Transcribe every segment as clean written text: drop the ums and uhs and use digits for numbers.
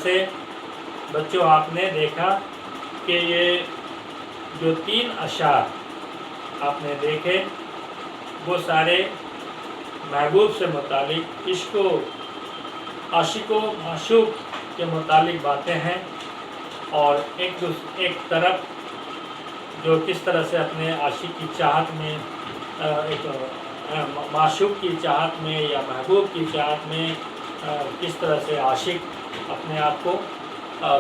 سے بچوں آپ نے دیکھا کہ یہ جو 3 اشعار آپ نے دیکھے وہ سارے محبوب سے متعلق عشق و عاشق و معشوق کے متعلق باتیں ہیں، اور ایک طرف جو کس طرح سے اپنے عاشق کی چاہت میں ایک معشوق کی چاہت میں یا محبوب کی چاہت میں کس طرح سے عاشق اپنے آپ کو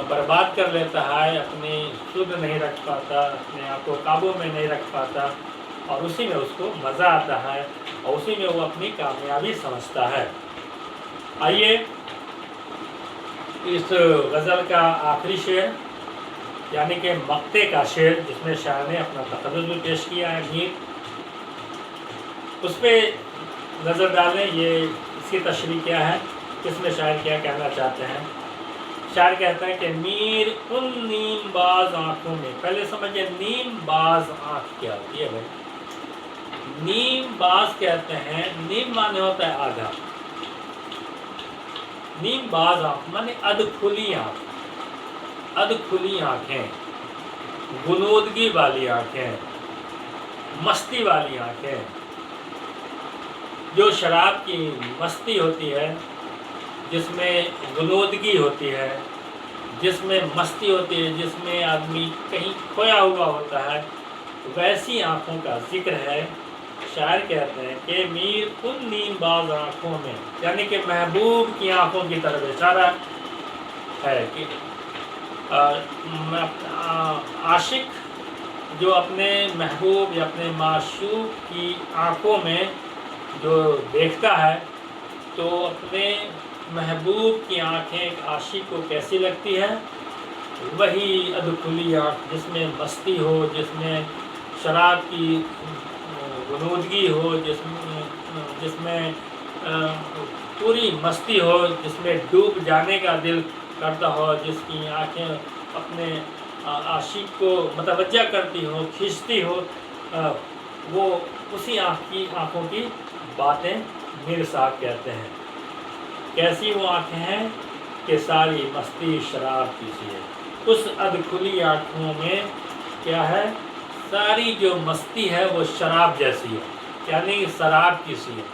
برباد کر لیتا ہے، اپنی سدھ نہیں رکھ پاتا، اپنے آپ کو قابو میں نہیں رکھ پاتا، اور اسی میں اس کو مزہ آتا ہے اور اسی میں وہ اپنی کامیابی سمجھتا ہے۔ آئیے اس غزل کا آخری شعر یعنی کہ مقطع کا شعر جس میں شاعر نے اپنا تقرر بھی پیش کیا ہے میر، اس پہ نظر ڈالیں۔ یہ اس کی تشریح کیا ہے، اس میں شاعر کیا کہنا چاہتے ہیں۔ شاعر کہتا ہے کہ میر ان نیم باز آنکھوں میں، پہلے سمجھے نیم باز آنکھ کیا ہوتی ہے بھائی۔ نیم باز کہتے ہیں، نیم معنی ہوتا ہے آدھا، نیم باز آنکھ معنی ادھ کھلی آنکھ، ادھ کھلی آنکھیں، غنودگی والی آنکھیں، مستی والی آنکھیں۔ جو شراب کی مستی ہوتی ہے، جس میں غنودگی ہوتی ہے، جس میں مستی ہوتی ہے، جس میں آدمی کہیں کھویا ہوا ہوتا ہے، ویسی آنکھوں کا ذکر ہے۔ شاعر کہتے ہیں کہ میر ان نیم باز آنکھوں میں، یعنی کہ محبوب کی آنکھوں کی طرف اشارہ ہے کہ عاشق جو اپنے محبوب یا اپنے معشوق کی آنکھوں میں جو دیکھتا ہے تو اپنے محبوب کی آنکھیں ایک عاشق کو کیسی لگتی ہے، وہی ادھکھلی آنکھ جس میں مستی ہو، جس میں شراب کی غنودگی ہو، جس میں پوری مستی ہو، جس میں ڈوب جانے کا دل کرتا ہو، جس کی آنکھیں اپنے عاشق کو متوجہ کرتی ہو، کھینچتی ہو، وہ اسی آنکھوں کی باتیں میر صاحب کہتے ہیں۔ کیسی وہ آنکھیں ہیں کہ ساری مستی شراب کی سی ہے۔ اس ادھکھلی آنکھوں میں کیا ہے، ساری جو مستی ہے وہ شراب جیسی ہے، یعنی شراب کی سی ہے۔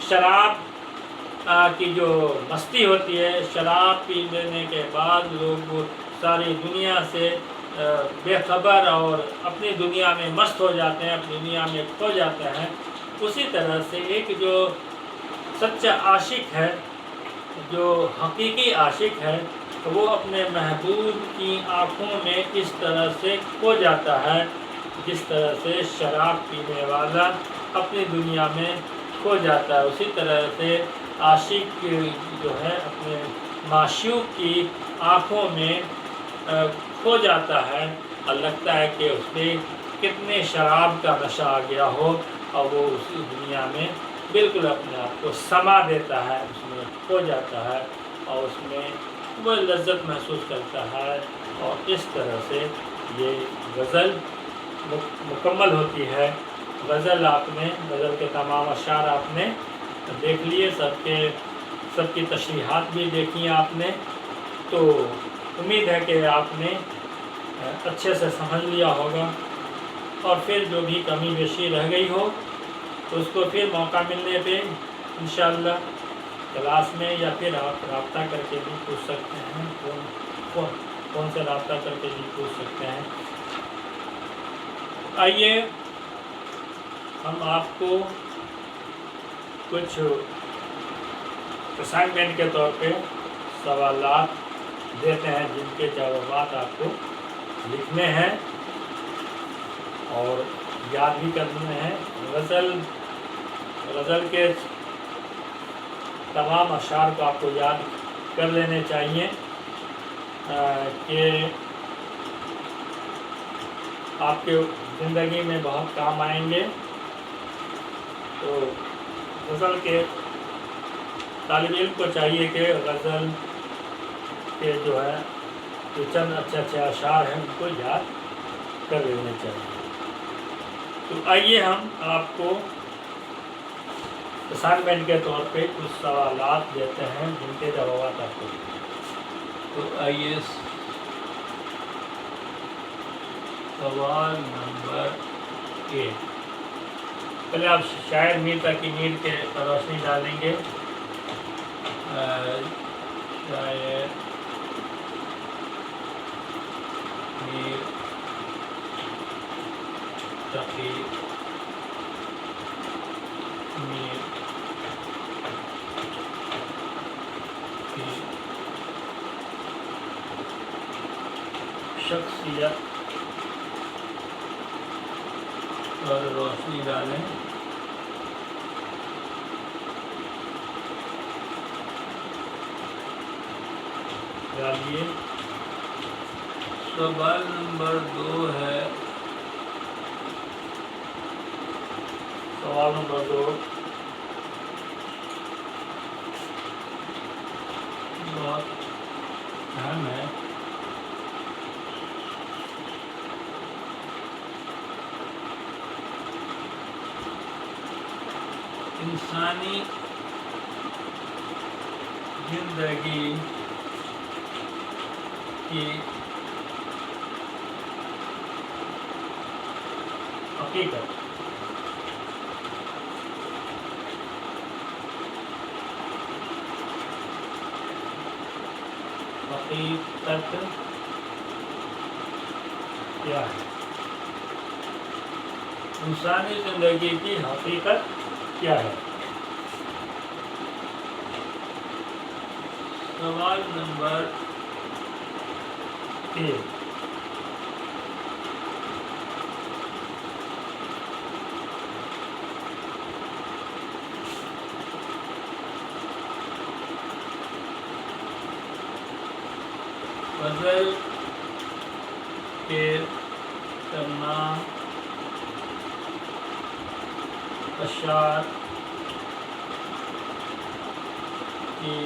شراب کی جو مستی ہوتی ہے، شراب پی لینے کے بعد لوگ ساری دنیا سے بے خبر اور اپنی دنیا میں مست ہو جاتے ہیں، اپنی دنیا میں کھو جاتے ہیں۔ اسی طرح سے ایک جو سچا عاشق ہے، جو حقیقی عاشق ہے، وہ اپنے محبوب کی آنکھوں میں اس طرح سے کھو جاتا ہے جس طرح سے شراب پینے والا اپنی دنیا میں کھو جاتا ہے۔ اسی طرح سے عاشق جو ہے اپنے معشوق کی آنکھوں میں کھو جاتا ہے، اور لگتا ہے کہ اس پہ کتنے شراب کا نشہ آ گیا ہو، اور وہ اسی دنیا میں بالکل اپنے آپ کو سما دیتا ہے، اس میں کھو جاتا ہے اور اس میں وہ لذت محسوس کرتا ہے۔ اور اس طرح سے یہ غزل مکمل ہوتی ہے۔ غزل کے تمام اشعار آپ نے دیکھ لیے، سب کی تشریحات بھی دیکھی آپ نے، تو امید ہے کہ آپ نے اچھے سے سمجھ لیا ہوگا، اور پھر جو بھی کمی بیشی رہ گئی ہو تو اس کو پھر موقع ملنے پہ انشاءاللہ کلاس میں یا پھر آپ رابطہ کر کے بھی پوچھ سکتے ہیں، فون سے رابطہ کر کے بھی پوچھ سکتے ہیں۔ آئیے ہم آپ کو کچھ اسائنمنٹ کے طور پہ سوالات دیتے ہیں جن کے جوابات آپ کو لکھنے ہیں اور یاد بھی کرنے ہیں۔ غزل کے تمام اشعار کو آپ کو یاد کر لینے چاہیے کہ آپ کے زندگی میں بہت کام آئیں گے۔ تو غزل کے طالب علم کو چاہیے کہ غزل کے جو ہے جو چند اچھے اشعار ہیں ان کو یاد کر لینے چاہیے۔ تو آئیے ہم آپ کو اسائنمنٹ کے طور پہ کچھ سوالات دیتے ہیں جن کے جوابات آپ کو دیں۔ تو آئیے سوال نمبر 1۔ پہلے آپ شاعر میر تقی میر کے پر روشنی ڈالیں گے۔ شاعر میر تقی میر کی شخصیت پر روشنی ڈالیں۔ ڈالیے۔ سوال نمبر 2 ہے، سوال نمبر 2 بہت اہم ہے۔ انسانی زندگی کی حقیقت حقیقت کیا ہے؟ انسانی زندگی کی حقیقت کیا ہے؟ سوال نمبر 3 غزل کے تمام اشعار کی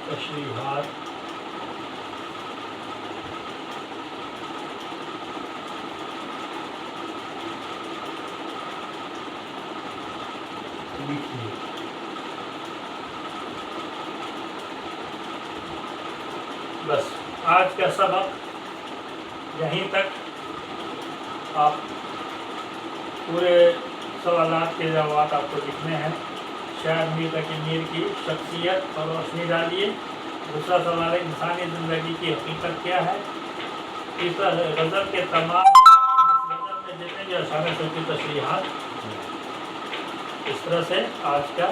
تشریحات لکھیے۔ بس آج کا سبق یہیں تک۔ آپ پورے سوالات کے جوابات آپ کو لکھنے ہیں۔ شاعر میر تقی میر کی شخصیت پر روشنی ڈالیے۔ دوسرا سوال ہے انسانی زندگی کی حقیقت کیا ہے۔ تیسرا غزل کے تمام غزل میں جتنے بھی اشعار ہیں سب کی تشریحات۔ اس طرح سے آج کا